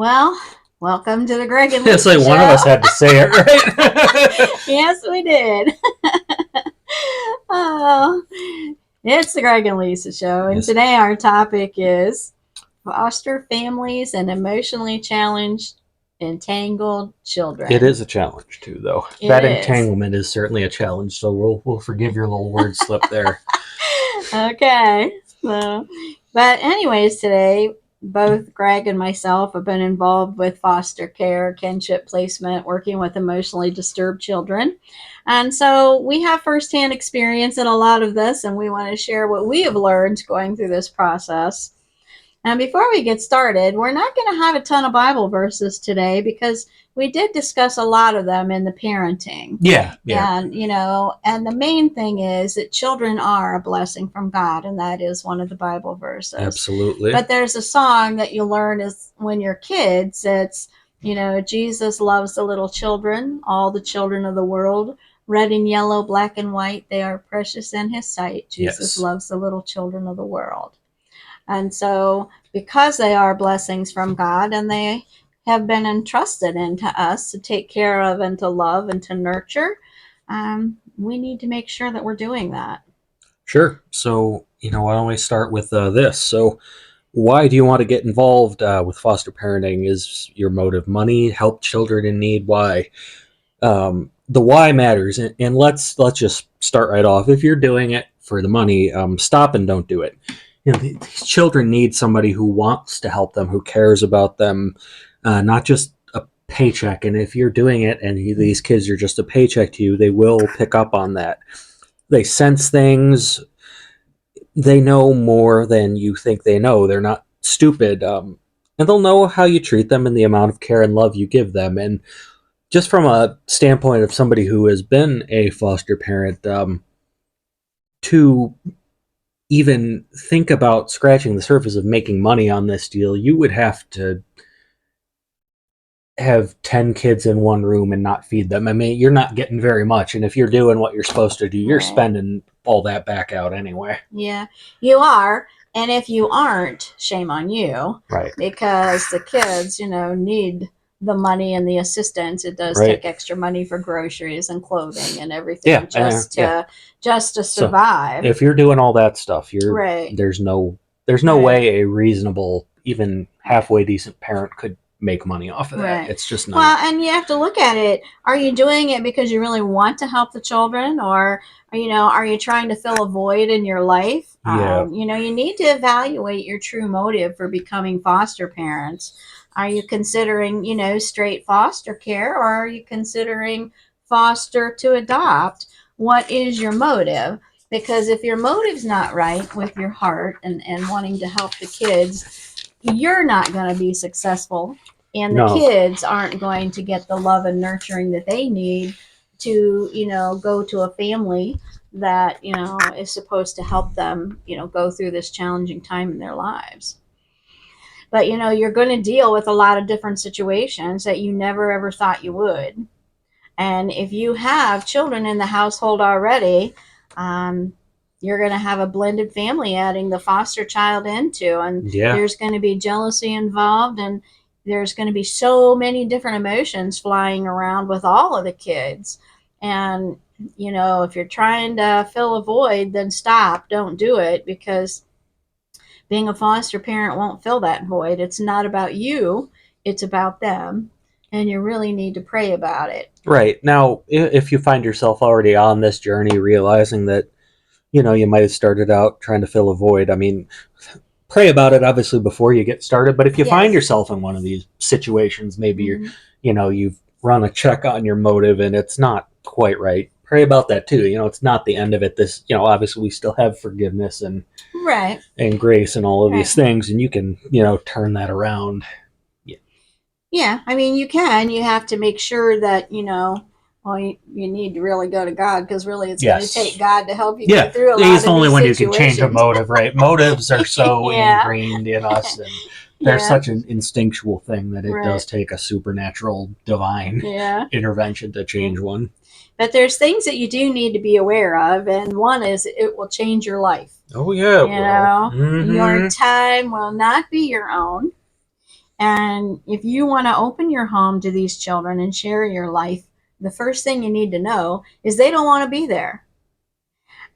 Well, welcome to the Greg and It's Lisa like show. one of us had to say it, right? Yes, we did. Oh, it's the Greg and Lisa show, and Yes. today our topic is foster families and emotionally challenged, entangled It children. is a challenge too, though. It That is. entanglement is certainly a challenge, so we'll forgive your little word slip there. Okay. So, but anyways, today both Greg and myself have been involved with foster care, kinship placement, working with emotionally disturbed children. And so we have firsthand experience in a lot of this, and we want to share what we have learned going through this process. And before we get started, we're not going to have a ton of Bible verses today because we did discuss a lot of them in the parenting. Yeah. And the main thing is that children are a blessing from God, and that is one of the Bible verses. Absolutely. But there's a song that you learn is when you're kids. It's, Jesus loves the little children, all the children of the world, red and yellow, black and white, they are precious in his sight. Jesus Yes. loves the little children of the world. And so, because they are blessings from God and they have been entrusted into us to take care of and to love and to nurture, we need to make sure that we're doing that. Sure. So, why don't we start with this? So, why do you want to get involved with foster parenting? Is your motive money, help children in need? Why? The why matters, and let's just start right off. If you're doing it for the money, stop and don't do it. These children need somebody who wants to help them, who cares about them, not just a paycheck. And if you're doing it and these kids are just a paycheck to you, they will pick up on that. They sense things. They know more than you think they know. They're not stupid. And they'll know how you treat them and the amount of care and love you give them. And just from a standpoint of somebody who has been a foster parent, to even think about scratching the surface of making money on this deal, you would have to have 10 kids in one room and not feed them. I mean, you're not getting very much. And if you're doing what you're supposed to do, you're Right. spending all that back out anyway. Yeah, you are. And if you aren't, shame on you. Right. Because the kids, need the money and the assistance. It does Right. take extra money for groceries and clothing and everything Yeah. just to So survive. if you're doing all that stuff, Right. there's no Right. way a reasonable, even halfway decent parent could make money off of that. Right. It's just Well, not. and you have to look at it. Are you doing it because you really want to help the children, or are you trying to fill a void in your life? Yeah. You need to evaluate your true motive for becoming foster parents. Are you considering, straight foster care, or are you considering foster to adopt? What is your motive? Because if your motive's not right with your heart and wanting to help the kids, you're not going to be successful, and the No. kids aren't going to get the love and nurturing that they need to go to a family that is supposed to help them go through this challenging time in their lives. But you're going to deal with a lot of different situations that you never ever thought you would. And if you have children in the household already, um, you're going to have a blended family adding the foster child into, and Yeah. there's going to be jealousy involved, and there's going to be so many different emotions flying around with all of the kids. And, if you're trying to fill a void, then stop. Don't do it, because being a foster parent won't fill that void. It's not about you, it's about them. And you really need to pray about it. Right. Now, if you find yourself already on this journey, realizing that, you might have started out trying to fill a void, I mean, pray about it obviously before you get started. But if you find yourself in one of these situations, maybe you've run a check on your motive and it's not quite right, pray about that too. It's not the end of it. This, obviously we still have forgiveness and Right. and grace and all of Right. these things, and you can, turn that around. Yeah, I mean, you can. You have to make sure that, well, you need to really go to God, because really it's going to take God to help you get through a lot He's the of only these one who can change a situations. motive, right? Motives are so Yeah. ingrained in us, and they're Yeah. such an instinctual thing that it Right. does take a supernatural, divine Yeah. intervention to change one. But there's things that you do need to be aware of, and one is it will change your life. Oh yeah, it will. Your time will not be your own. And if you want to open your home to these children and share your life, the first thing you need to know is they don't want to be there.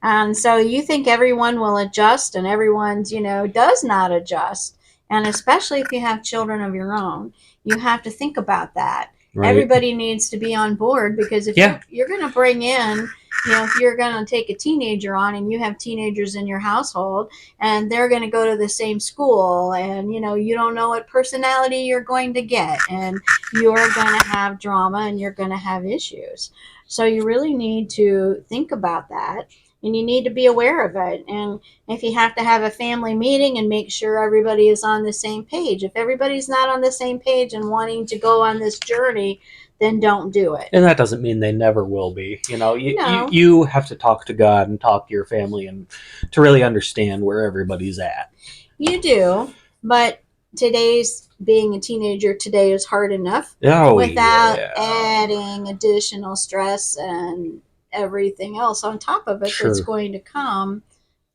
And so you think everyone will adjust, and everyone's, does not adjust. And especially if you have children of your own, you have to think about that. Right. Everybody needs to be on board, because if Yeah. you're going to bring in, if you're going to take a teenager on and you have teenagers in your household and they're going to go to the same school, and you don't know what personality you're going to get, and you're going to have drama and you're going to have issues. So you really need to think about that, and you need to be aware of it. And if you have to have a family meeting and make sure everybody is on the same page, if everybody's not on the same page and wanting to go on this journey, then don't do it. And that doesn't mean they never will be. No, You have to talk to God and talk to your family and to really understand where everybody's at. you do, but today's being a teenager today is hard enough Oh, without yeah. adding additional stress and everything else on top of it that's Sure. going to come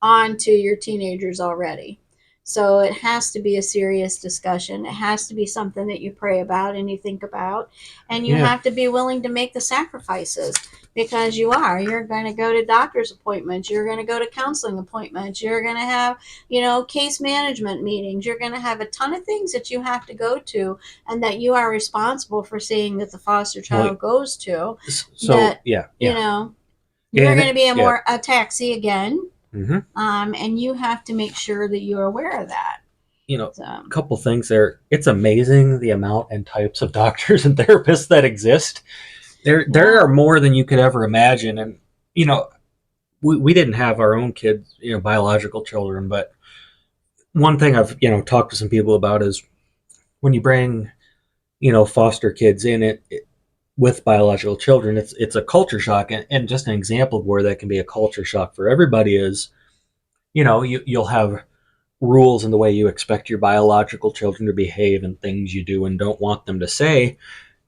onto your teenagers already. So it has to be a serious discussion. It has to be something that you pray about and you think about. And you Yeah. have to be willing to make the sacrifices, because you are. You're going to go to doctor's appointments. You're going to go to counseling appointments. You're going to have, case management meetings. You're going to have a ton of things that you have to go to and that you are responsible for seeing that the foster Well, child goes to. so That, yeah, you yeah. know, you're going And to be yeah. a taxi again, Hmm. and you have to make sure that you're aware of that. A So, couple things there. It's amazing the amount and types of doctors and therapists that exist. There yeah, are more than you could ever imagine. And you know, we didn't have our own kids, biological children, but one thing I've talked to some people about is when you bring foster kids in it with biological children, it's a culture shock. And just an example of where that can be a culture shock for everybody is you'll have rules in the way you expect your biological children to behave and things you do and don't want them to say.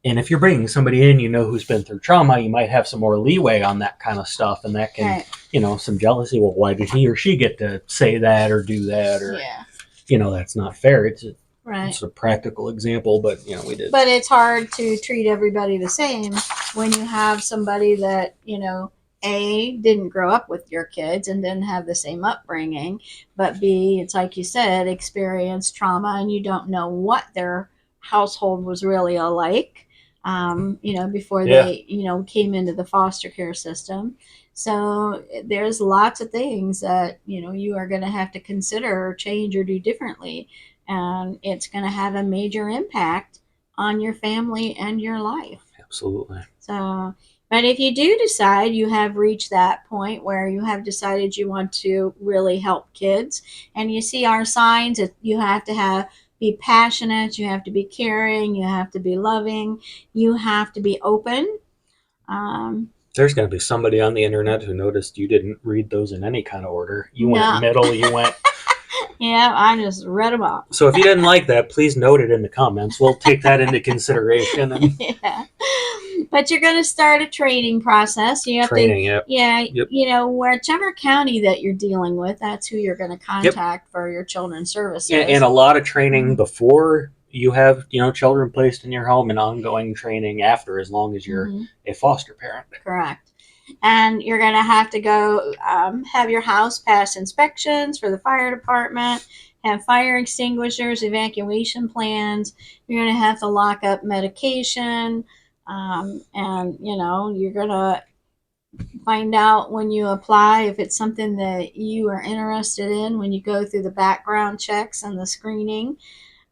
And if you're bringing somebody in, who's been through trauma, you might have some more leeway on that kind of stuff, and that can, right, some jealousy. Well, why did he or she get to say that or do that, or yeah, that's not fair. right. It's a practical example, but we did. But it's hard to treat everybody the same when you have somebody that, A, didn't grow up with your kids and didn't have the same upbringing, but B, it's like you said, experienced trauma, and you don't know what their household was really alike, before Yeah, they, came into the foster care system. So there's lots of things that, you are going to have to consider or change or do differently. And it's going to have a major impact on your family and your life. absolutely. So, but if you do decide you have reached that point where you have decided you want to really help kids, and you see our signs that you have to be passionate, you have to be caring, you have to be loving, you have to be open. Um, There's going to be somebody on the internet who noticed you didn't read those in any kind of order. You went no, middle. You went. yeah, I just read them off. So if you didn't like that, please note it in the comments. We'll take that into consideration and Yeah. But you're going to start a training process. You have to, training. Yep. yeah, Yep. whichever county that you're dealing with, that's who you're going to Yep. contact for your children's And services. a lot of training Mm-hmm. before you have children placed in your home, and ongoing training after, as long as you're Mm-hmm. a foster parent. Correct. And you're going to have to go have your house pass inspections for the fire department, have fire extinguishers, evacuation plans. You're going to have to lock up medication. And, you're going to find out when you apply if it's something that you are interested in when you go through the background checks and the screening.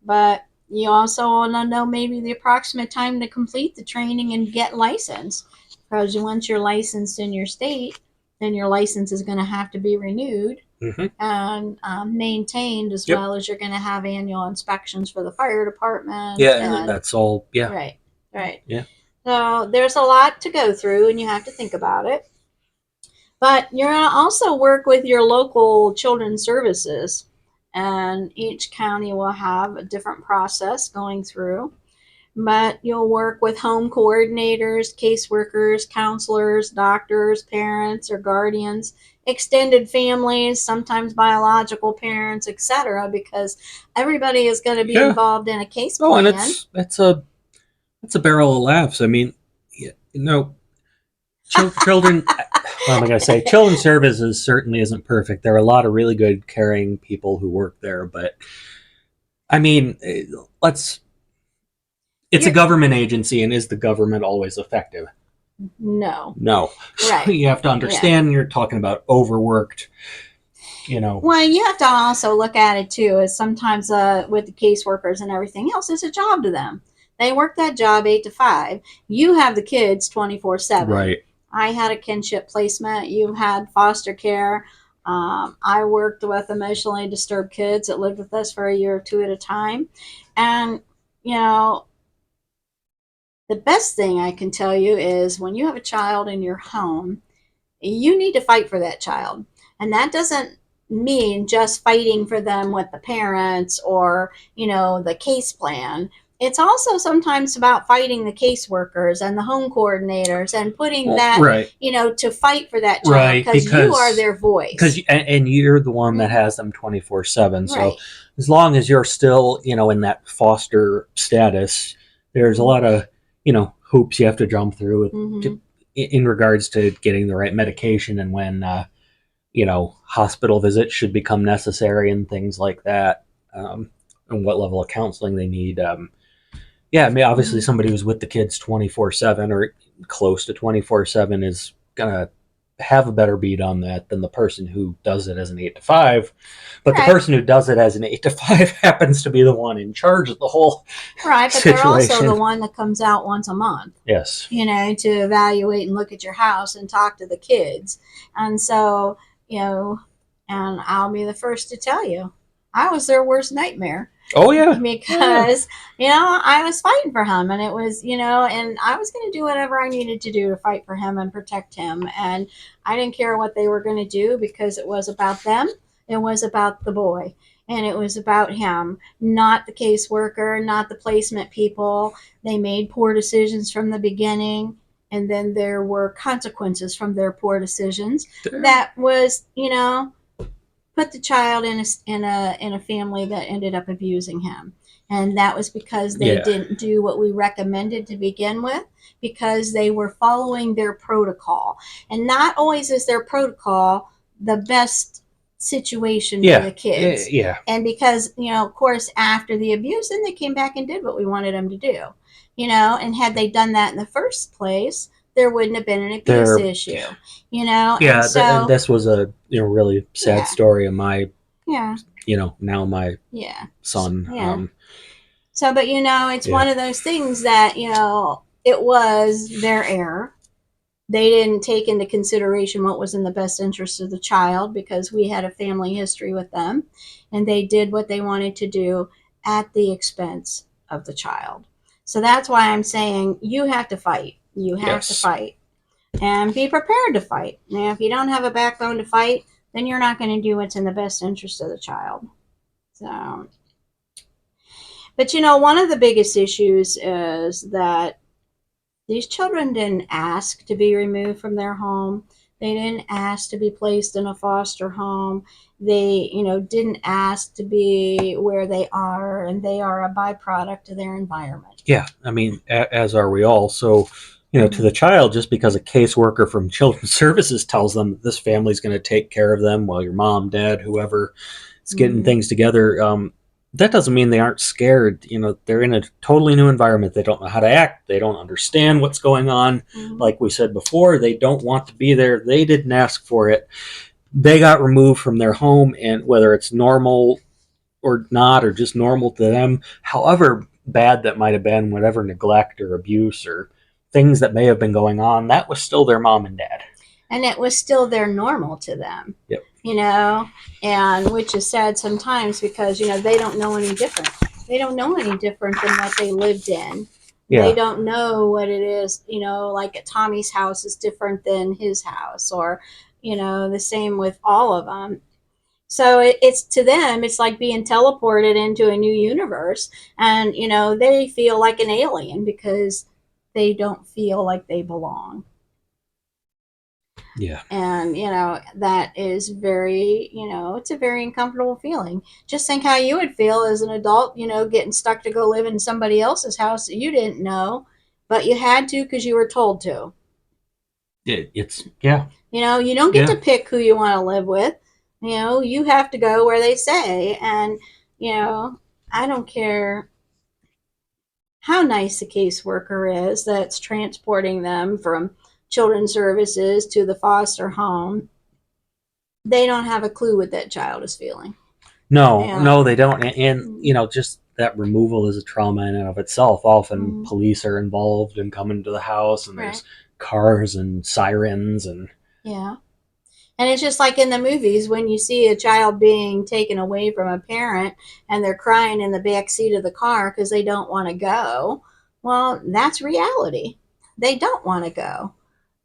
But you also want to know maybe the approximate time to complete the training and get licensed. Because once you're licensed in your state, then your license is going to have to be renewed Mm-hmm. and maintained, as Yep. well as you're going to have annual inspections for the fire department. Yeah, and And that's all. Yeah. right, right. Yeah. So there's a lot to go through, and you have to think about it. But you're going to also work with your local children's services, and each county will have a different process going through. But you'll work with home coordinators, caseworkers, counselors, doctors, parents, or guardians, extended families, sometimes biological parents, etc., because everybody is going to be Yeah. involved in a case Oh, and plan. it's a barrel of laughs. I mean, children. What am I going to say? Children's services certainly isn't perfect. There are a lot of really good, caring people who work there, but I mean, let's. It's a You're government agency, and is the government always effective? no, No. So right, you have to yeah. understand. You're talking about overworked. You know. Well, you have to also look at it too, as sometimes with the caseworkers and everything else, it's a job to them. They work that job 8 to 5. You have the kids 24/7. Right. I had a kinship placement. You had foster care. I worked with emotionally disturbed kids that lived with us for a year or two at a time, and you know the best thing I can tell you is when you have a child in your home, you need to fight for that child. And that doesn't mean just fighting for them with the parents or, the case plan. It's also sometimes about fighting the caseworkers and the home coordinators and putting Well, that, right. to fight for that child Right. because you are their Because voice. and you're the one that Mm-hmm. has them 24/7. So Right. as long as you're still in that foster status, there's a Mm-hmm. lot of hoops you have to jump through Mm-hmm. in regards to getting the right medication and when hospital visits should become necessary and things like that, and what level of counseling they need. Yeah, I mean, obviously, Mm-hmm. somebody who's with the kids 24/7 or close to 24/7 is gonna have a better beat on that than the person who does it as an 8 to 5. But the Right. person who does it as an 8 to 5 happens to be the one in charge of the whole Right. But they're also the situation. one that comes out once a month, Yes, to evaluate and look at your house and talk to the kids. And so, and I'll be the first to tell you, I was their worst nightmare oh yeah, oh yeah, because, I was fighting for him and it was, and I was going to do whatever I needed to do to fight for him and protect him. And I didn't care what they were going to do because it was about them. It was about the boy and it was about him, not the caseworker, not the placement people. They made poor decisions from the beginning, and then there were consequences from their poor decisions. That was, put the child in a family that ended up abusing him. And that was because they yeah, didn't do what we recommended to begin with, because they were following their protocol. And not always is their protocol the best situation for yeah, the kids. yeah. And because, of course, after the abuse, then they came back and did what we wanted them to do. And had they done that in the first place, there wouldn't have been an abuse They're issue, and yeah, and so, this was a really sad yeah, story of my yeah, now my yeah, son. yeah. So, but it's Yeah, one of those things that, it was their error. They didn't take into consideration what was in the best interest of the child because we had a family history with them, and they did what they wanted to do at the expense of the child. So that's why I'm saying you have to fight. You have to yes. fight and be prepared to fight. Now, if you don't have a backbone to fight, then you're not going to do what's in the best interest of the child. So, but one of the biggest issues is that these children didn't ask to be removed from their home. They didn't ask to be placed in a foster home. They, didn't ask to be where they are, and they are a byproduct of their environment. Yeah, I mean, as are we all. So, to Mm-hmm. the child, just because a caseworker from Children's Services tells them that this family's going to take care of them while your mom, dad, whoever is getting Mm-hmm. things together, that doesn't mean they aren't scared. They're in a totally new environment. They don't know how to act. They don't understand what's going on. Mm-hmm. Like we said before, they don't want to be there. They didn't ask for it. They got removed from their home, and whether it's normal or not, or just normal to them, however bad that might have been, whatever neglect or abuse or things that may have been going on, that was still their mom and dad. And it was still their normal to them, Yep. you know, and which is sad sometimes because, they don't know any different. They don't know any different than what they lived in. They Yeah. don't know what it is, like at Tommy's house is different than his house, or, the same with all of them. So it's to them, it's like being teleported into a new universe, and they feel like an alien because they don't feel like they belong. Yeah. And, that is very, it's a very uncomfortable feeling. Just think how you would feel as an adult, getting stuck to go live in somebody else's house that you didn't know, but you had to because you were told to. It's yeah. You don't get to Yeah. pick who you want to live with. You have to go where they say. And, you know, I don't care how nice a caseworker is that's transporting them from children's services to the foster home. They don't have a clue what that child is feeling. No, Yeah. no, they don't. And just that removal is a trauma in and of itself. Often Mm, police are involved and come into the house, and right. there's cars and sirens, and Yeah. And it's just like in the movies when you see a child being taken away from a parent and they're crying in the back seat of the car because they don't want to go. Well, that's reality. They don't want to go.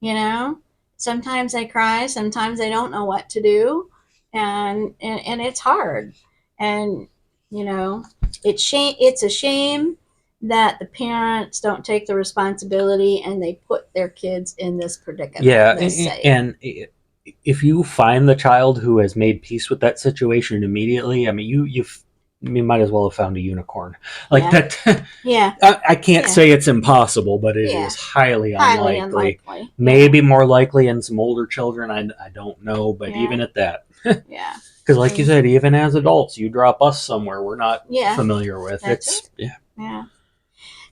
You know, sometimes they cry, sometimes they don't know what to do, and it's hard. And you know, it's a shame that the parents don't take the responsibility and they put their kids in this predicament, yeah. this say. And if you find the child who has made peace with that situation immediately, I mean, you might as well have found a unicorn. Like Yeah. that. Yeah. I can't Yeah. say it's impossible, but it Yeah. is highly Highly unlikely. unlikely. Yeah. Maybe more likely in some older children. I don't know, but Yeah. even at that, Yeah. because like you And said, even as adults, you drop us somewhere we're not yeah, familiar with. that's it. It's yeah. Yeah.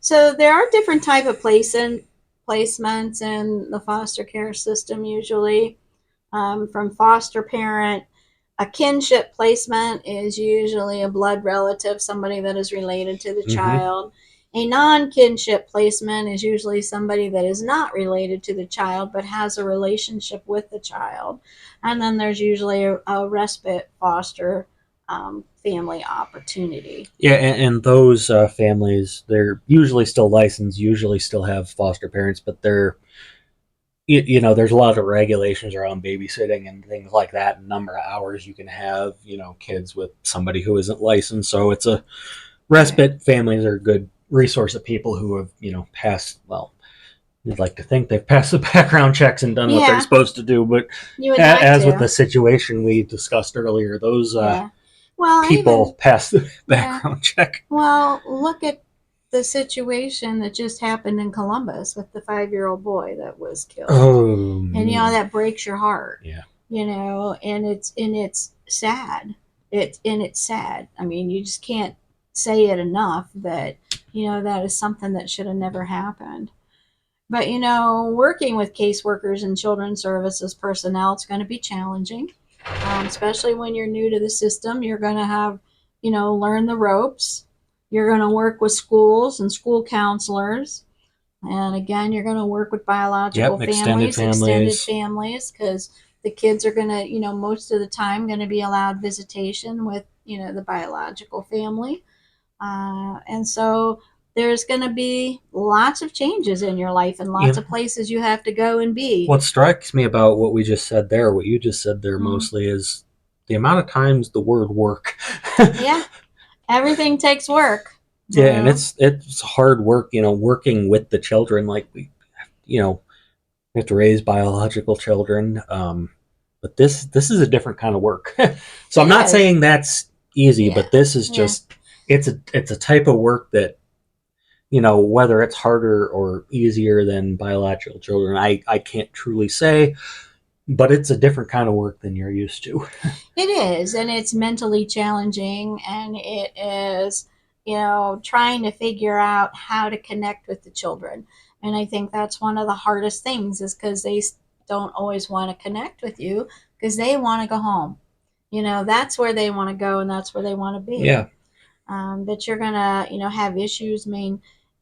So there are different type of placements in the foster care system usually. From foster parent, a kinship placement is usually a blood relative, somebody that is related to the Mm-hmm. child. A non kinship placement is usually somebody that is not related to the child but has a relationship with the child. And then there's usually a respite foster family opportunity. Yeah, and those families, they're usually still licensed, usually still have foster parents, but they're there's a lot of regulations around babysitting and things like that, and number of hours you can have, kids with somebody who isn't licensed. So it's a Right. respite families are a good resource of people who have, passed, well, you'd like to think they've passed the background checks and done what they're Yeah, supposed to do, but you would like as with the to. situation we discussed earlier, those Yeah. Well, people even, pass the yeah. background check. Well, look at the situation that just happened in Columbus with the 5-year-old boy that was killed. Oh, And that breaks your heart. yeah. And it's sad. It's sad. I mean, you just can't say it enough that that is something that should have never happened. But working with caseworkers and children's services personnel, it's going to be challenging, especially when you're new to the system. You're going to have, learn the ropes. You're going to work with schools and school counselors. And again, you're going to work with biological Yep, extended families, extended families. families, because the kids are going to, most of the time, going to be allowed visitation with, the biological family. And so there's going to be lots of changes in your life and lots You of places you have to go and be. What strikes me about what we just said there, what you just said there Mm, mostly, is the amount of times the word work. yeah, everything takes work. Yeah, and Well, it's hard work, working with the children. Like you know, we have to raise biological children. But this is a different kind of work. So I'm not it is. saying that's easy, Yeah, but this is yeah, just it's a type of work that whether it's harder or easier than biological children, I can't truly say, but it's a different kind of work than you're used to. it is. And it's mentally challenging. And it is, trying to figure out how to connect with the children. And I think that's one of the hardest things is because they don't always want to connect with you because they want to go home. That's where they want to go and that's where they want to be. Yeah, That you're gonna have issues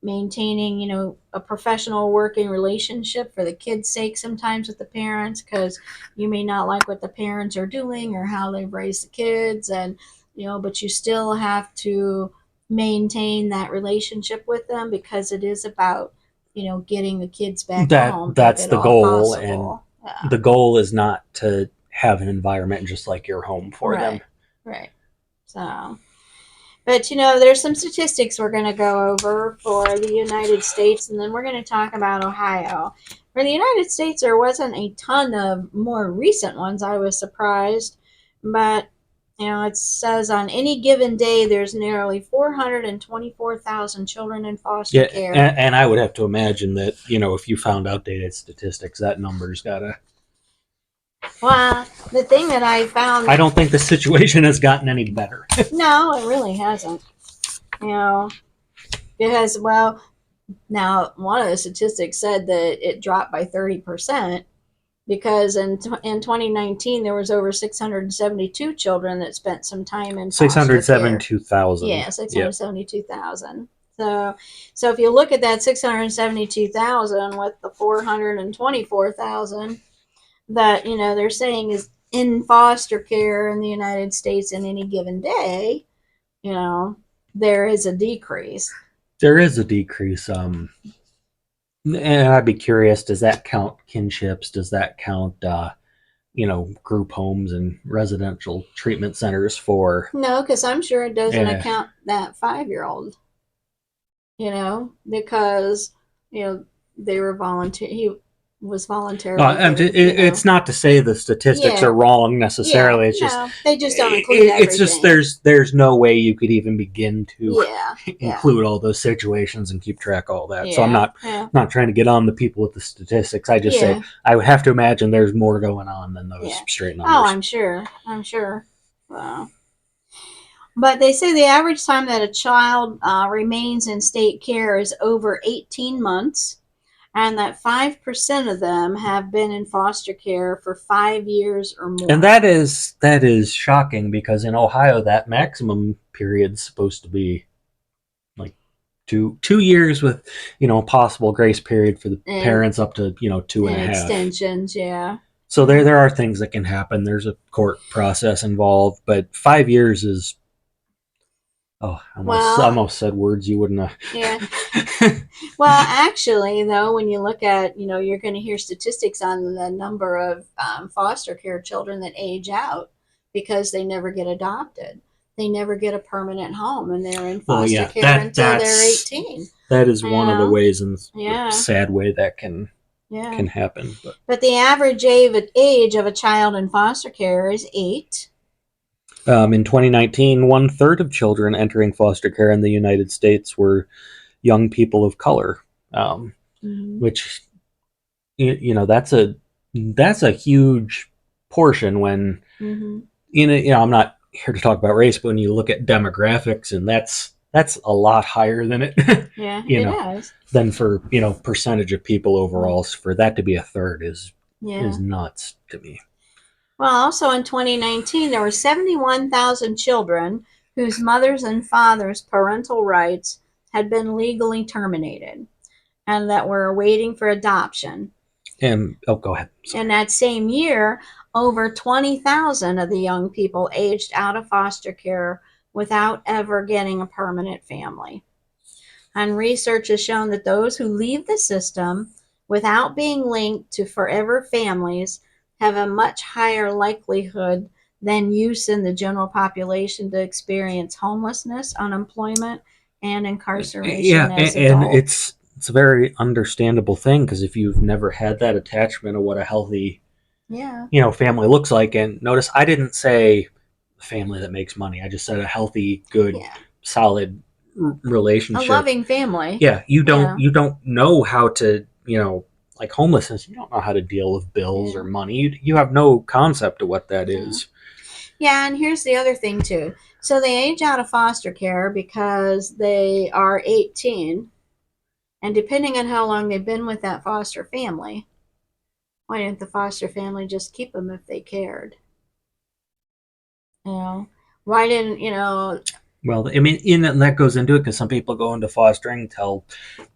maintaining a professional working relationship for the kids sake sometimes with the parents because you may not like what the parents are doing or how they've raised the kids, and but you still have to maintain that relationship with them because it is about getting the kids back home if that's at the all goal, and possible. Yeah. the goal is not to have an environment just like your home for them. Right. Right. So, but there's some statistics we're going to go over for the United States, and then we're going to talk about Ohio. For the United States, there wasn't a ton of more recent ones. I was surprised, but it says on any given day there's nearly 424,000 children in foster Yeah, care. and I would have to imagine that if you found outdated statistics, that number's gotta. Well, the thing that I found, I don't think the situation has gotten any better. no, it really hasn't. You know, because now one of the statistics said that it dropped by 30%, because in 2019 there was over 672 children that spent some time in Six foster hundred care. seventy-two thousand. Yeah, Yep. 672,000. So if you look at that 672,000 with the 424,000 that they're saying is in foster care in the United States in any given day, you know, there is a decrease. There is a decrease. And I'd be curious, does that count kinships? Does that count, group homes and residential treatment centers for? No, because I'm sure it doesn't Yeah. account that 5-year-old, because they were volunteer. He was voluntarily given. It's not to say the statistics are Yeah, wrong yeah. necessarily. It's just No, they just don't include it's just everything. there's no way you could even begin to Yeah, yeah, include all those situations and keep track of all that. So I'm yeah, not yeah, not trying to get on the people with the statistics. I just say yeah, I would have to imagine there's more going on than those yeah. straight Oh, numbers. I'm sure. I'm sure. Wow. But they say the average time that a child remains in state care is over 18 months, and that 5% of them have been in foster care for 5 years or And more. that is shocking because in Ohio that maximum period's supposed to be like two years with a possible grace period for the And parents up to two and a half. extensions, yeah. So there are things that can happen. There's a court process involved, but 5 years is Well, almost said words you wouldn't yeah. have. Well, actually, though, when you look at, you're going to hear statistics on the number of foster care children that age out because they never get adopted. They never get a permanent home, and they're in Well, foster yeah, care until they're 18. that is You one of the know? ways, and the Yeah, sad way that can yeah. can happen. But But the average age of a child in foster care is 8. in 2019, one third of children entering foster care in the United States were young people of color, Mm-hmm. which that's a huge portion. When Mm-hmm. I'm not here to talk about race, but when you look at demographics, and that's a lot higher than it, Yeah, you it know, is. than for percentage of people Mm. overall. So for that to be a third is Yeah. nuts to me. Well, also in 2019, there were 71,000 children whose mothers and fathers' parental rights had been legally terminated and that were waiting for adoption. And go ahead. In Sorry. that same year, over 20,000 of the young people aged out of foster care without ever getting a permanent family. And research has shown that those who leave the system without being linked to forever families have a much higher likelihood than use in the general population to experience homelessness, unemployment, and incarceration Yeah, as and adults. it's a very understandable thing because if you've never had that attachment of what a healthy Yeah, family looks like. And notice I didn't say a family that makes money. I just said a healthy, good, yeah. solid A relationship. loving family. Yeah, you don't Yeah, you don't know how to like homelessness. You don't know how to deal with bills or yeah, money. You have no concept of what that yeah. is. Yeah, and here's the other thing, too. So they age out of foster care because they are 18. And depending on how long they've been with that foster family, why didn't the foster family just keep them if they cared? You know, why didn't Well, I mean, that goes into it because some people go into fostering, tell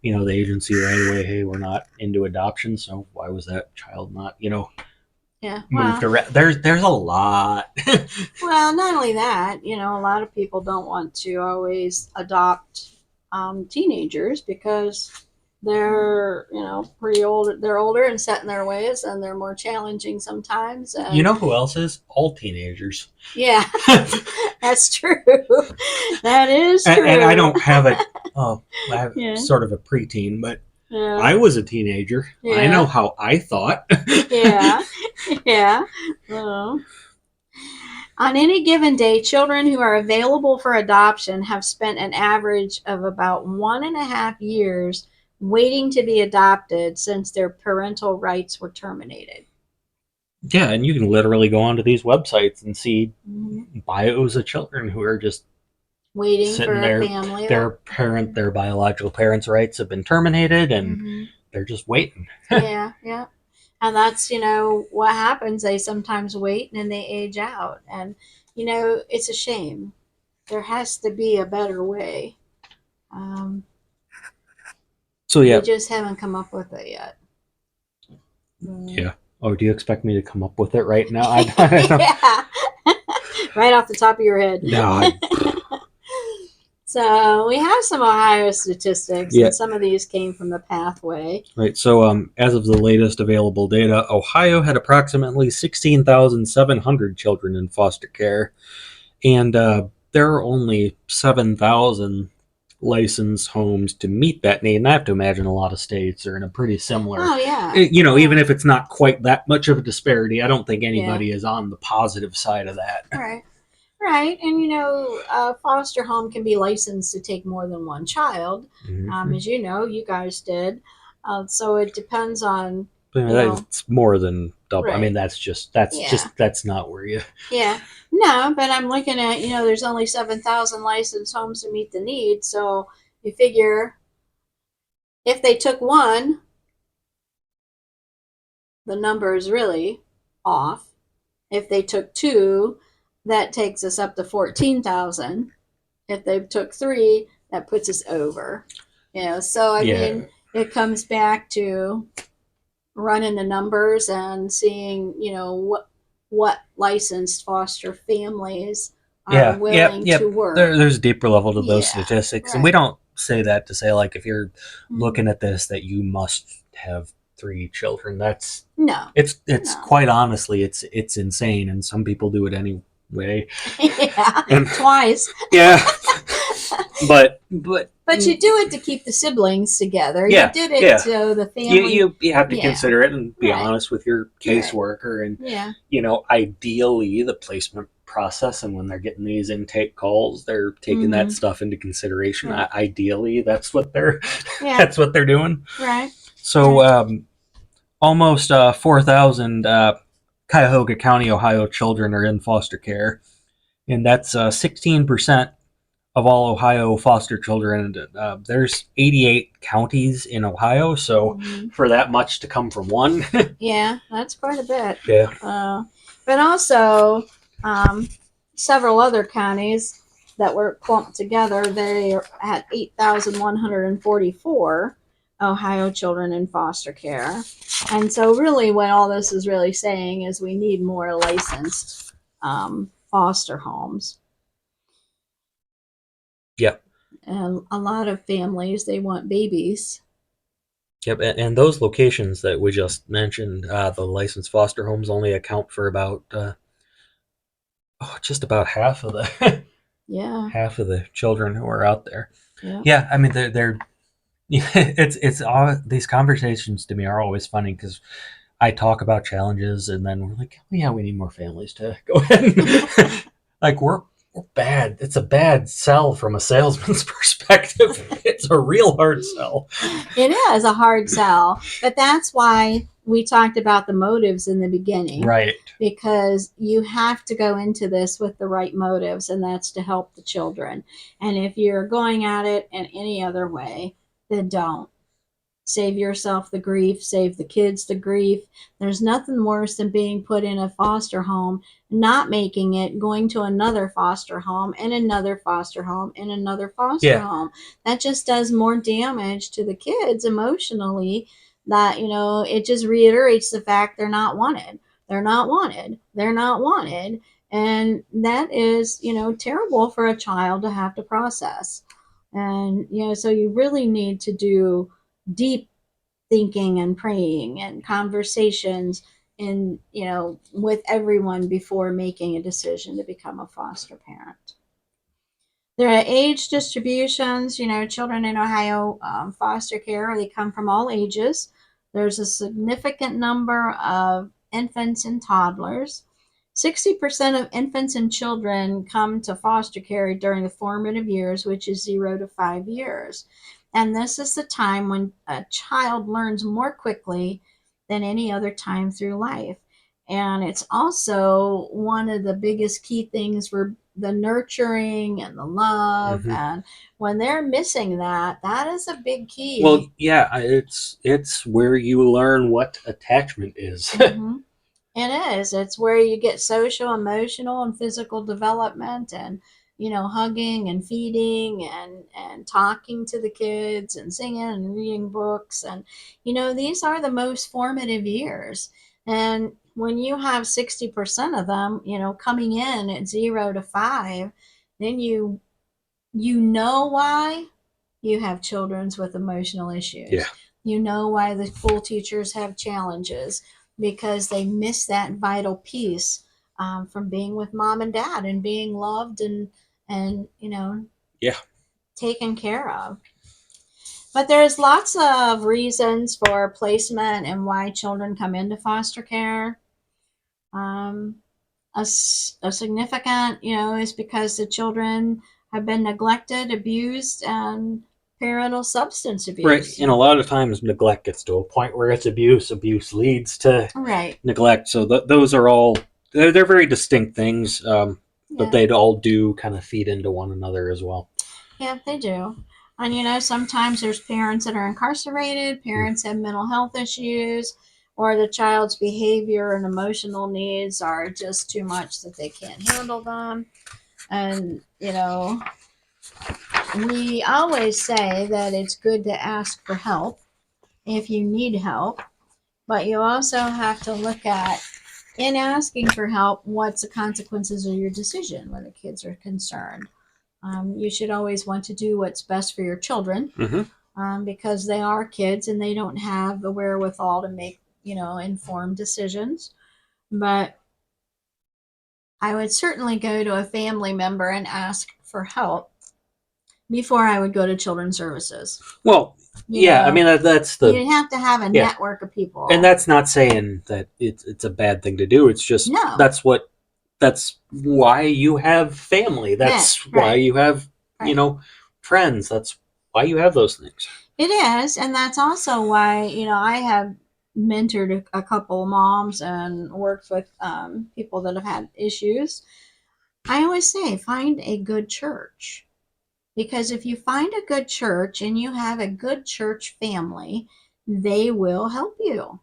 the agency right away, hey, we're not into adoption. So why was that child not Yeah, moved around? There's a lot. well, not only that, a lot of people don't want to always adopt teenagers because they're pretty old. They're older and set in their ways, and they're more challenging sometimes. You And know who else is? All teenagers. yeah, that's true. That is And I true. don't have a, I have Yeah. sort of a preteen, but Yeah. I was a teenager. I know Yeah. how I thought. Yeah. Yeah. Oh. On any given day, children who are available for adoption have spent an average of about 1.5 years waiting to be adopted since their parental rights were terminated. Yeah, and you can literally go onto these websites and see Mhm. bios of children who are just Waiting sitting for a there. family Their that. parent, their biological parents' rights have been terminated, and Hmm. they're just waiting. Yeah, yeah. And that's, what happens. They sometimes wait and then they age out. And, it's a shame. There has to be a better way. Um, So we yeah, just haven't come up with it yet. Mm. yeah. Oh, do you expect me to come up with it right now? I don't. Yeah. Right off the top of your head. No, So we have some Ohio statistics, yeah. and some of these came from the pathway. Right. So, as of the latest available data, Ohio had approximately 16,700 children in foster care, and there are only 7,000 licensed homes to meet that need. And I have to imagine a lot of states are in a pretty similar, Oh yeah, even yeah, if it's not quite that much of a disparity, I don't think yeah. anybody is on the positive side of that. Right, right. And foster home can be licensed to take more than one child, Mm-hmm. as you know, you guys did. So it depends on, But you know, it's more than double. I mean, right. Yeah, that's not where you. yeah. No, but I'm looking at, there's only 7,000 licensed homes to meet the need. So you figure if they took one, the number is really off. If they took two, that takes us up to 14,000. If they took three, that puts us over. So I Yeah, mean, it comes back to running the numbers and seeing, what licensed foster families are yeah, yeah, willing yeah. to work. There's a deeper level to those Yeah, statistics, and we right. don't say that to say like if you're Mhm. looking at this that you must have three children. That's No, it's no. quite honestly it's insane, and some people do it anyway. Yeah, And twice. yeah, but But you do it to keep the siblings together. You yeah, did it yeah. so the You, family. you have to Yeah, consider it and be right, honest with your right. caseworker, and Yeah. ideally the placement process, and when they're getting these intake calls they're taking that Mm-hmm. stuff into consideration. Right. Ideally that's what they're Yeah. that's what they're doing. Right. So Right. almost 4,000 Cuyahoga County, Ohio children are in foster care, and that's 16% of all Ohio foster children. There's 88 counties in Ohio, so Mm-hmm. for that much to come from one, Yeah, that's quite a bit. yeah, Uh, but also, um, several other counties that were clumped together, they had 8,144 Ohio children in foster care. And so, really, what all this is really saying is we need more licensed foster homes. yeah, And a lot of families, they want babies. yep. And those locations that we just mentioned, the licensed foster homes only account for about just about half of the Yeah, half of the children who are out there. yeah. Yeah, I mean they're it's all these conversations to me are always funny because I talk about challenges and then we're like, oh, yeah, we need more families to go ahead and like we're bad. It's a bad sell from a salesman's perspective. It's a real hard sell. It is a hard sell, but that's why we talked about the motives in the beginning, Right. because you have to go into this with the right motives, and that's to help the children. And if you're going at it in any other way, then don't. Save yourself the grief, save the kids the grief. There's nothing worse than being put in a foster home, not making it, going to another foster home and another foster home and another foster Yeah. home. That just does more damage to the kids emotionally. That, it just reiterates the fact they're not wanted. They're not wanted. They're not wanted. And that is, terrible for a child to have to process. And, so you really need to do deep thinking and praying and conversations and with everyone before making a decision to become a foster parent. There are age distributions. Children in Ohio foster care, they come from all ages. There's a significant number of infants and toddlers. 60% of infants and children come to foster care during the formative years, which is 0 to 5 years. And this is the time when a child learns more quickly than any other time through life. And it's also one of the biggest key things for the nurturing and the love. Hmm. And when they're missing that, that is a big Well, key. yeah, it's where you learn what attachment is. Hmm. It is. It's where you get social, emotional, and physical development, and hugging and feeding and talking to the kids and singing and reading books, and these are the most formative years. And when you have 60% of them, coming in at 0 to 5, then you know why you have children with emotional Yeah, issues. You know why the school teachers have challenges, because they miss that vital piece from being with mom and dad and being loved and yeah. taken care of. But there's lots of reasons for placement and why children come into foster care. Um, a significant, is because the children have been neglected, abused, and parental substance Right, abuse. and a lot of times neglect gets to a point where it's abuse. Abuse leads to Right. neglect. So those are all they're very distinct things, but Yeah. they all do kind of feed into one another as well. Yeah, they do. And sometimes there's parents that are incarcerated, Mm. parents have mental health issues, or the child's behavior and emotional needs are just too much that they can't handle them. And, we always say that it's good to ask for help if you need help, but you also have to look at, in asking for help, what's the consequences of your decision when the kids are concerned. You should always want to do what's best for your children, Hmm. because they are kids and they don't have the wherewithal to make informed decisions. But I would certainly go to a family member and ask for help before I would go to children's services. Well, You yeah, I know, mean that's the you have to have a yeah, network of and people. that's not saying that it's a bad thing to do. It's just No. that's why you have family. Yeah, That's why right, you have right. friends. That's why you have those things. It is, and that's also why I have mentored a couple moms and worked with people that have had issues. I always say find a good church, because if you find a good church and you have a good church family, they will help you.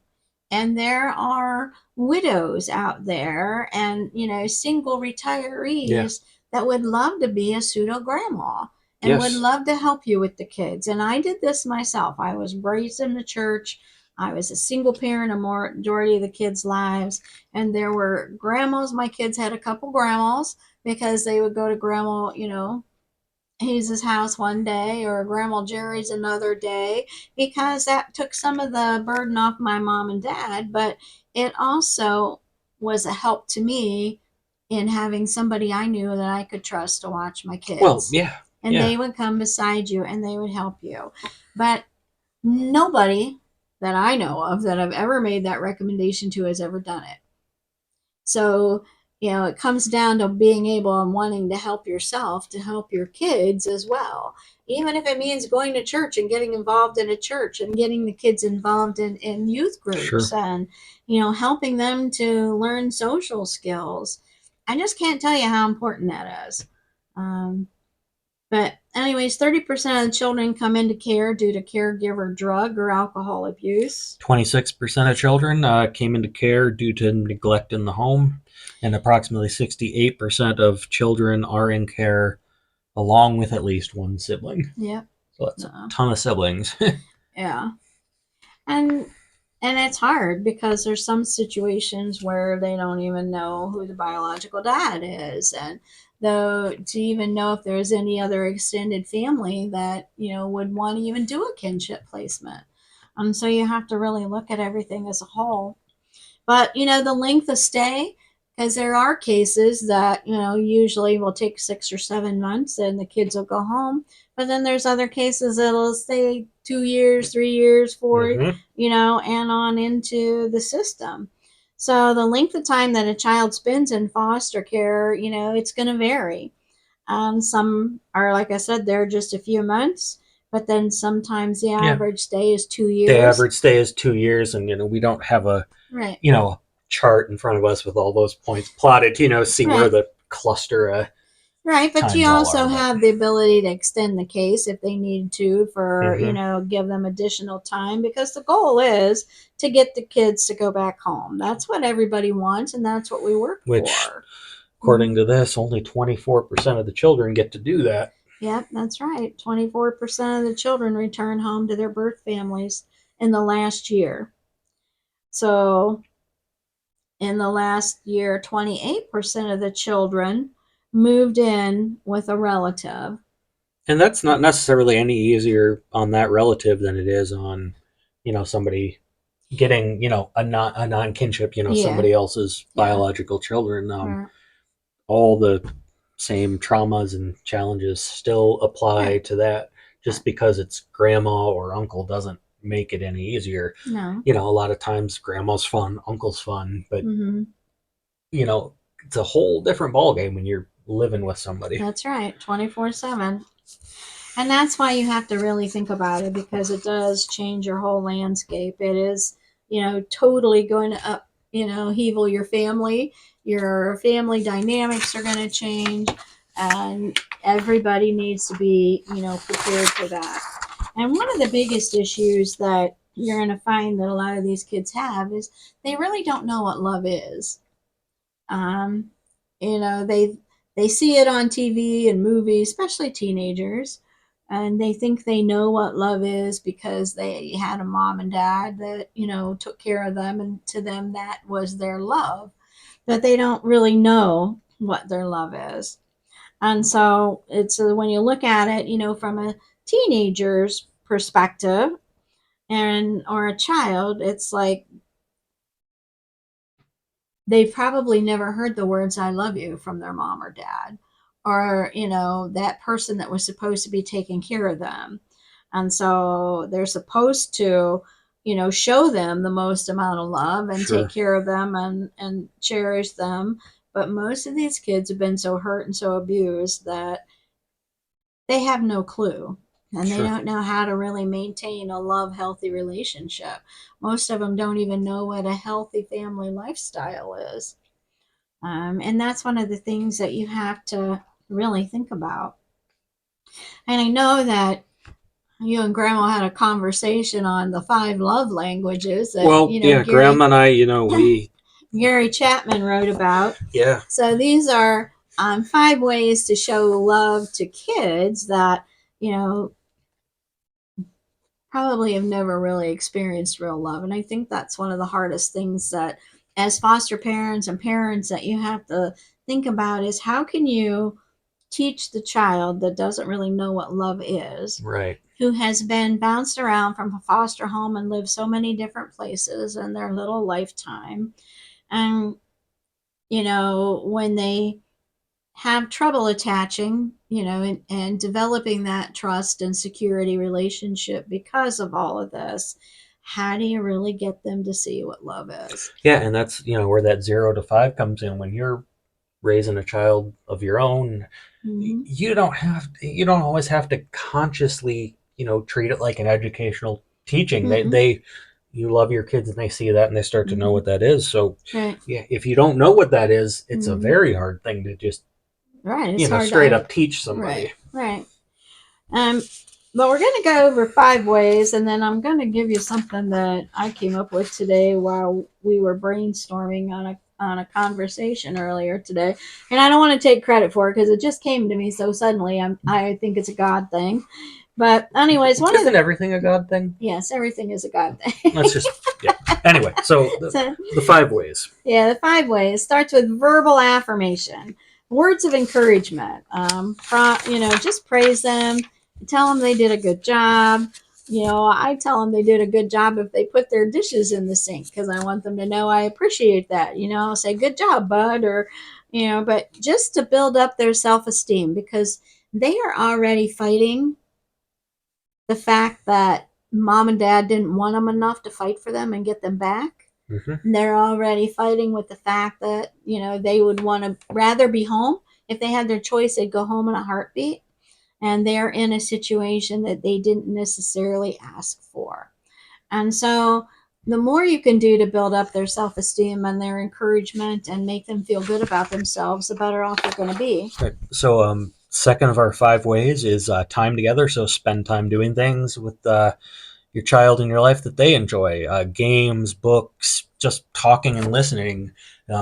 And there are widows out there and single Yeah. retirees that would love to be a pseudo grandma and would Yes. love to help you with the kids. And I did this myself. I was raised in the church. I was a single parent a majority of the kids' lives, and there were grandmas. My kids had a couple grandmas because they would go to grandma, Hayes's house one day or Grandma Jerry's another day, because that took some of the burden off my mom and dad, but it also was a help to me in having somebody I knew that I could trust to watch my Well, kids. yeah, And yeah. they would come beside you and they would help you. But nobody that I know of that I've ever made that recommendation to has ever done it. So, it comes down to being able and wanting to help yourself to help your kids as well. Even if it means going to church and getting involved in a church and getting the kids involved in youth groups Sure. and, helping them to learn social skills. I just can't tell you how important that is. Um, but, anyways, 30% of the children come into care due to caregiver drug or alcohol abuse. 26% of children came into care due to neglect in the home, and approximately 68% of children are in care along with at least one sibling. Yep. So that's a Uh, ton of siblings. yeah. and and it's hard because there's some situations where they don't even know who the biological dad is, and though to even know if there's any other extended family that would want to even do a kinship placement. So you have to really look at everything as a whole. But the length of stay, Because there are cases that, usually will take 6 or 7 months and the kids will go home. But then there's other cases that'll stay 2 years, 3 years, four, Mm-hmm. and on into the system. So the length of time that a child spends in foster care, it's going to vary. Some are, like I said, they're just a few months, but then sometimes the Yeah. average stay is two The years. average stay is 2 years, and we don't have a Right. chart in front of us with all those points plotted. See where Right. the cluster Right, but you times all also are. But have the ability to extend the case if they need to for, mm-hmm. give them additional time because the goal is to get the kids to go back home. That's what everybody wants and that's what we work Which, for. according to this, only 24% of the children get to do that. Yep, that's right. 24% of the children return home to their birth families in the last year. So, in the last year, 28% of the children moved in with a relative. And that's not necessarily any easier on that relative than it is on, somebody getting, a non kinship, Yeah, somebody else's yeah. biological children. Right. All the same traumas and challenges still apply Right. to that. Right. Just because it's grandma or uncle doesn't make it any easier. No. A lot of times grandma's fun, uncle's fun, but Mm-hmm. you know, it's a whole different ballgame when you're living with somebody. That's right, 24/7. And that's why you have to really think about it because it does change your whole landscape. It is, totally going to hevel your family. Your family dynamics are going to change, and everybody needs to be, prepared for that. And one of the biggest issues that you're going to find that a lot of these kids have is they really don't know what love is. Um, they see it on TV and movies, especially teenagers, and they think they know what love is because they had a mom and dad that took care of them, and to them that was their love. But they don't really know what their love is, and so it's when you look at it, from a teenager's perspective and or a child, it's like they probably never heard the words I love you from their mom or dad or that person that was supposed to be taking care of them. And so they're supposed to show them the most amount of love and take Sure. care of them and cherish them, but most of these kids have been so hurt and so abused that they have no clue, and they Sure. don't know how to really maintain a love healthy relationship. Most of them don't even know what a healthy family lifestyle is. And that's one of the things that you have to really think about. And I know that you and Grandma had a conversation on the 5 love languages that, Well, yeah, Grandma and I, we, Gary Chapman wrote about. yeah, So these are 5 ways to show love to kids that, you know, probably have never really experienced real love. And I think that's one of the hardest things that, as foster parents and parents, that you have to think about is how can you teach the child that doesn't really know what love is, right. who has been bounced around from a foster home and lived so many different places in their little lifetime. And, when they have trouble attaching, and developing that trust and security relationship because of all of this, how do you really get them to see what love is? Yeah, and that's, where that 0 to 5 comes in. When you're raising a child of your own, Mm-hmm. you don't always have to consciously, treat it like an educational teaching. Mm-hmm. You love your kids and they see that and they start to know Mm-hmm. what that is. So, Right. yeah, if you don't know what that is, it's a Mm-hmm. very hard thing to just, Right. It's hard straight to. up teach Right. somebody. Right. Um, but we're going to go over 5 ways, and then I'm going to give you something that I came up with today while we were brainstorming on a conversation earlier today. And I don't want to take credit for it because it just came to me so suddenly. I think it's a God thing. But anyways, one of Isn't the everything a God thing? yes, everything is a God thing. Let's just, yeah. Anyway, so So the 5 ways. yeah, the 5 ways starts with verbal affirmation, words of encouragement. Just praise them, tell them they did a good job. I tell them they did a good job if they put their dishes in the sink because I want them to know I appreciate that. I'll say, good job, bud, or, but just to build up their self esteem because they are already fighting the fact that mom and dad didn't want them enough to fight for them and get them back. Hmm. They're already fighting with the fact that, they would want to rather be home. If they had their choice, they'd go home in a heartbeat. And they're in a situation that they didn't necessarily ask for. And so the more you can do to build up their self esteem and their encouragement and make them feel good about themselves, the better off you're going to be. Right. So, second of our 5 ways is time together. So, spend time doing things with your child in your life that they enjoy. Games, books, just talking and listening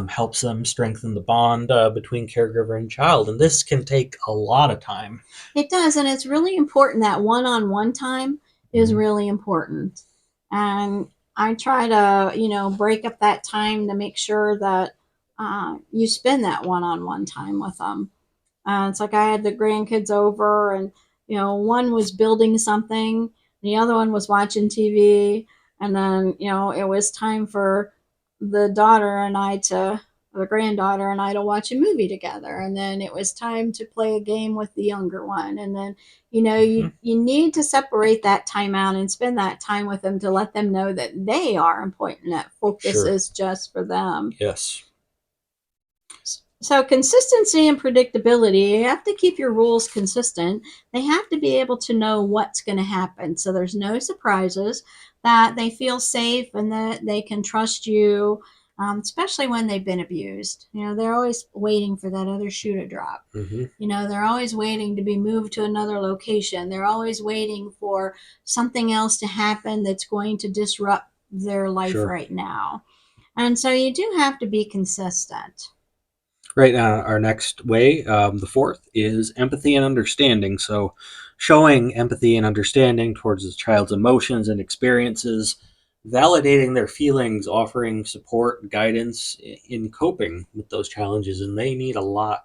helps them strengthen the bond between caregiver and child. And this can take a lot of time. It does. And it's really important that one on one time is Mhm. really important. And I try to, break up that time to make sure that you spend that one on one time with them. It's like I had the grandkids over, and one was building something, the other one was watching TV, and then it was time for the daughter and I to, the granddaughter and I to watch a movie together, and then it was time to play a game with the younger one, and then Mhm. you need to separate that time out and spend that time with them to let them know that they are important. That focus Sure. is just for them. Yes. So consistency and predictability, you have to keep your rules consistent. They have to be able to know what's going to happen. So there's no surprises, that they feel safe and that they can trust you, especially when they've been abused. They're always waiting for that other shoe to drop. Hmm. They're always waiting to be moved to another location. They're always waiting for something else to happen that's going to disrupt their life Sure. right now. And so you do have to be consistent. Right now, our next way, the fourth, is empathy and understanding. So, showing empathy and understanding towards the child's emotions and experiences, validating their feelings, offering support, guidance in coping with those challenges, and they need a lot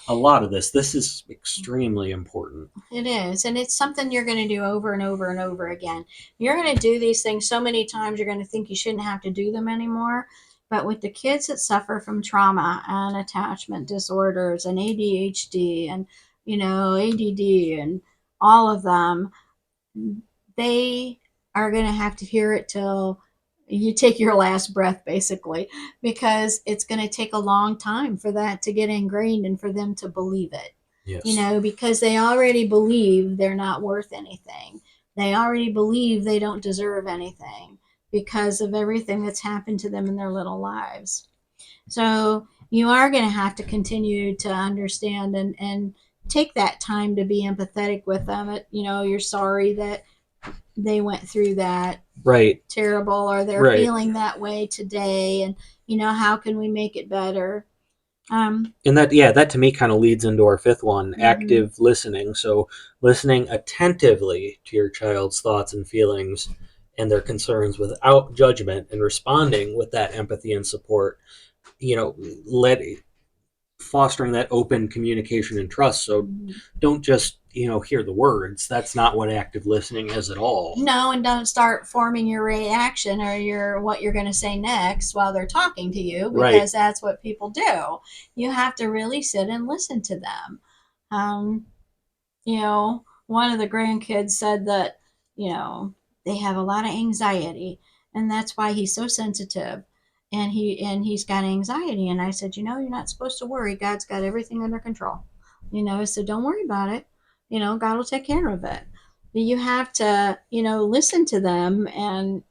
of this. This is extremely important. It is. And it's something you're going to do over and over and over again. You're going to do these things so many times, you're going to think you shouldn't have to do them anymore. But with the kids that suffer from trauma and attachment disorders and ADHD and, ADD and all of them, they are going to have to hear it till you take your last breath, basically, because it's going to take a long time for that to get ingrained and for them to believe it. Yes. Because they already believe they're not worth anything. They already believe they don't deserve anything because of everything that's happened to them in their little lives. So you are going to have to continue to understand and take that time to be empathetic with them. You're sorry that they went through that Right. terrible, or they're Right. feeling that way today, and how can we make it better. And that, yeah, that to me kind of leads into our fifth one, Mm-hmm. active listening. So listening attentively to your child's thoughts and feelings and their concerns without judgment and responding with that empathy and support, you know let fostering that open communication and trust. So Mm-hmm. don't just hear the words. That's not what active listening is at all. No, and don't start forming your reaction or your what you're going to say next while they're talking to you, Right. because that's what people do. You have to really sit and listen to them. um, One of the grandkids said that, they have a lot of anxiety, and that's why he's so sensitive. And he's got anxiety. And I said, you're not supposed to worry. God's got everything under control. So don't worry about it. God will take care of it. But you have to, listen to them and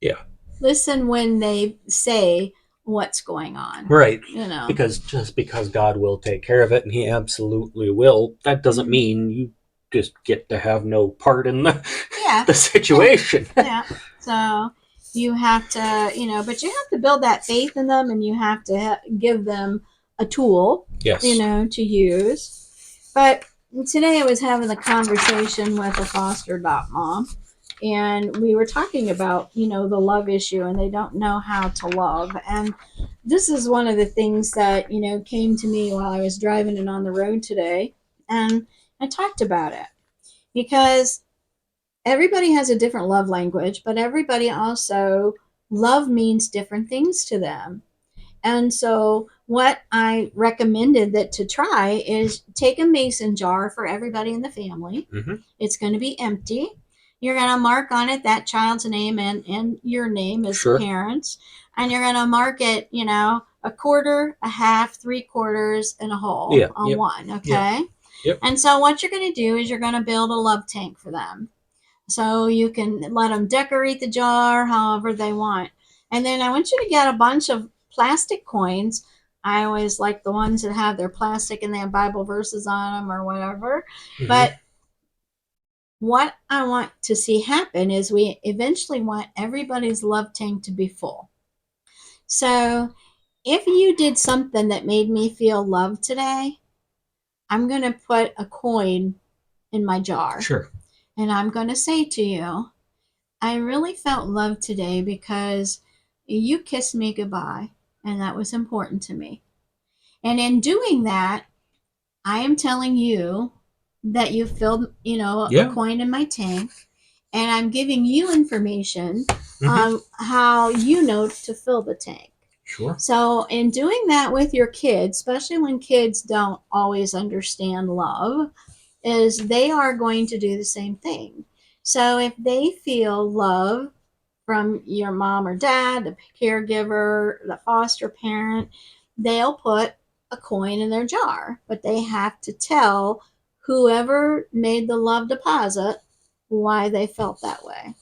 Yeah. listen when they say what's going on. Right. You know. Because just because God will take care of it, and He absolutely will, that doesn't Mhm. mean you just get to have no part in the Yeah. the Yeah. situation. Yeah. So you have to, but you have to build that faith in them, and you have to give them a tool, Yes. to use. But today I was having a conversation with a foster dot mom, and we were talking about, the love issue, and they don't know how to love. And this is one of the things that, came to me while I was driving and on the road today. And I talked about it because everybody has a different love language, but everybody also, love means different things to them. And so what I recommended that to try is take a mason jar for everybody in the family. Mm-hmm. It's going to be empty. You're going to mark on it that child's name and your name as the Sure. parents. And you're going to mark it, a quarter, a half, three quarters, and a whole Yeah. on Yep. one. Yep. Okay. Yep. And so what you're going to do is you're going to build a love tank for them. So you can let them decorate the jar however they want. And then I want you to get a bunch of plastic coins. I always like the ones that have their plastic and they have Bible verses on them or whatever. Mm-hmm. But what I want to see happen is we eventually want everybody's love tank to be full. So if you did something that made me feel loved today, I'm going to put a coin in my jar Sure. and I'm going to say to you, I really felt loved today because you kissed me goodbye, and that was important to me. And in doing that, I am telling you that you filled, a Yeah. coin in my tank, and I'm giving you information Mm-hmm. on how you know to fill the tank. Sure. So, in doing that with your kids, especially when kids don't always understand love, is they are going to do the same thing. So, if they feel love from your mom or dad, the caregiver, the foster parent, they'll put a coin in their jar, but they have to tell whoever made the love deposit why they felt that way.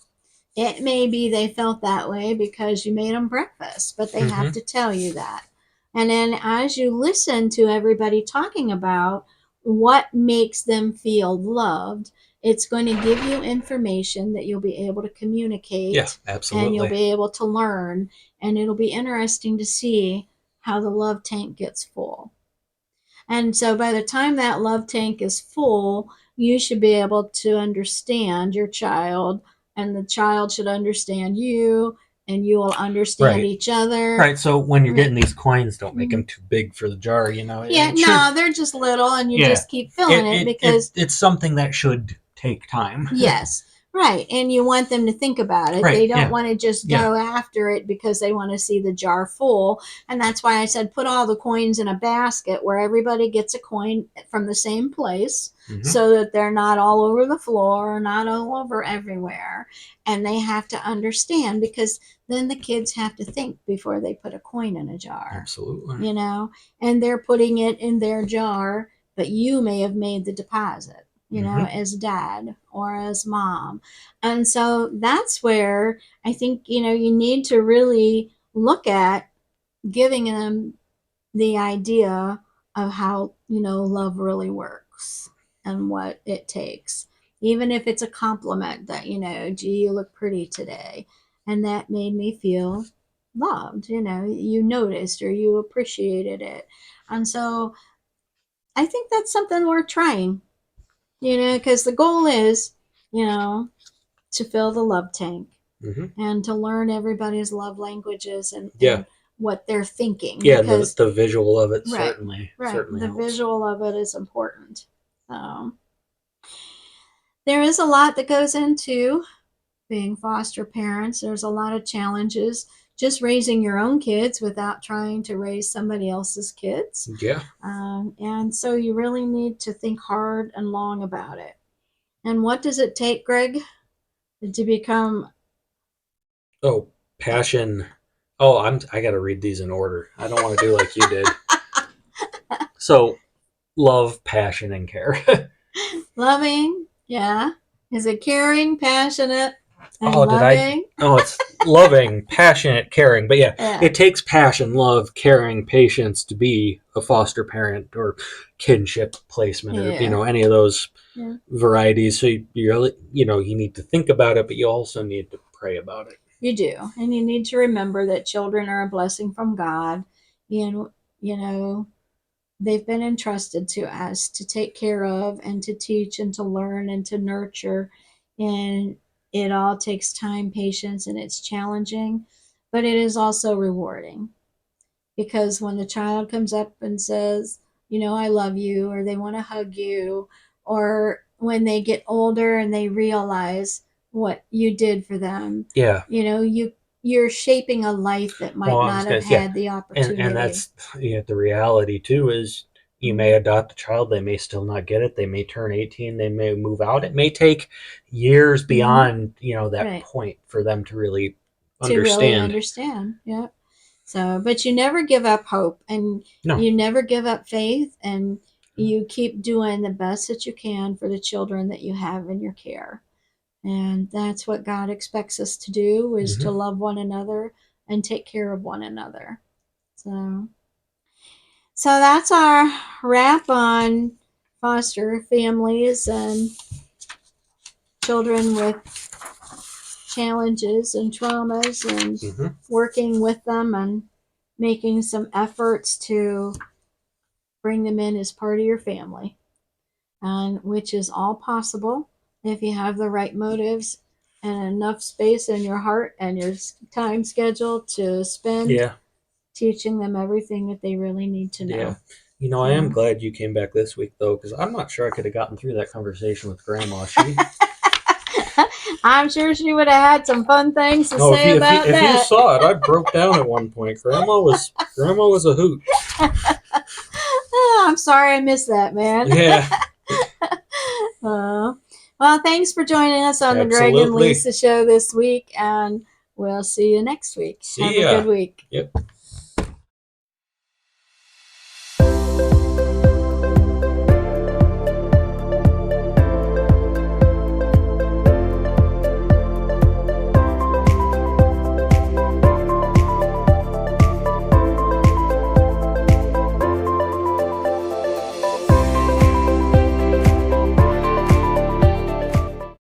It may be they felt that way because you made them breakfast, but they have Mm-hmm. to tell you that. And then as you listen to everybody talking about what makes them feel loved, it's going to give you information that you'll be able to Yeah. communicate and you'll Absolutely. be able to learn. And it'll be interesting to see how the love tank gets full. And so by the time that love tank is full, you should be able to understand your child, and the child should understand you, and you will understand Right. each other. Right. So when you're getting Mhm. these coins, don't make them too big for the jar. Yeah, It should. no, they're just little, and you Yeah. just keep filling it because It's something that should take time. yes, right. And you want them to think about it. Right. They don't Yeah. want to just Yeah. go after it because they want to see the jar full. And that's why I said put all the coins in a basket where everybody gets a coin from the same place Mm-hmm. so that they're not all over the floor, not all over everywhere. And they have to understand because then the kids have to think before they put a coin in a jar, Absolutely. you know, and they're putting it in their jar, but you may have made the deposit, Mm-hmm. as dad or as mom. And so that's where I think, you need to really look at giving them the idea of how, love really works and what it takes. Even if it's a compliment that, gee, you look pretty today. And that made me feel loved, you noticed or you appreciated it. And so I think that's something worth trying, because the goal is, you know, to fill the love tank Mm-hmm. and to learn everybody's love languages and, Yeah. what they're thinking. Yeah. And Because, the visual of it right, right, certainly the helps. visual of it is important. There is a lot that goes into being foster parents. There's a lot of challenges just raising your own kids without trying to raise somebody else's kids. Yeah. And so you really need to think hard and long about it. And what does it take, Greg, to become Oh, passion. Oh, I got to read these in order. I don't want to do like you did. So, love, passion, and care. loving? Yeah. Is it caring, passionate, and Oh, did I? loving? Oh, it's loving, passionate, caring. But yeah, Yeah. it takes passion, love, caring, patience to be a foster parent or kinship placement or Yeah. any of those Yeah. varieties. So you really you need to think about it, but you also need to pray about it. You do. And you need to remember that children are a blessing from God. And, you know, they've been entrusted to us to take care of and to teach and to learn and to nurture. And it all takes time, patience, and it's challenging, but it is also rewarding because when the child comes up and says, I love you, or they want to hug you, or when they get older and they realize what you did for them. Yeah. You're shaping a life that Well, might I was not have gonna say, yeah, had the and opportunity. that's the reality too is you may Mhm. adopt a child, they may still not get it, they may turn 18, they may move out. It may take years Mhm. beyond that Right. point for them to really To really understand. understand. Yeah. So, but you never give up hope, and No. you never give up faith, and you keep doing the best that you can for the children that you have in your care. And that's what God expects us to do, is to Hmm. love one another and take care of one another. So, so that's our wrap on foster families and children with challenges and traumas, and Hmm. working with them and making some efforts to bring them in as part of your family, and which is all possible if you have the right motives and enough space in your heart and your time schedule to spend Yeah. teaching them everything that they really need to Yeah. know. I am So glad you came back this week though, because I'm not sure I could have gotten through that conversation with Grandma. She I'm sure she would have had some fun things to no, if say you if you about if you that. saw it, I broke down at one point. Grandma was a hoot. Oh, I'm sorry I missed that, man. Yeah, uh, well, thanks for joining us on the Greg and absolutely. Leisa show this week, and we'll see you next week. Have See a good ya. week. Yep.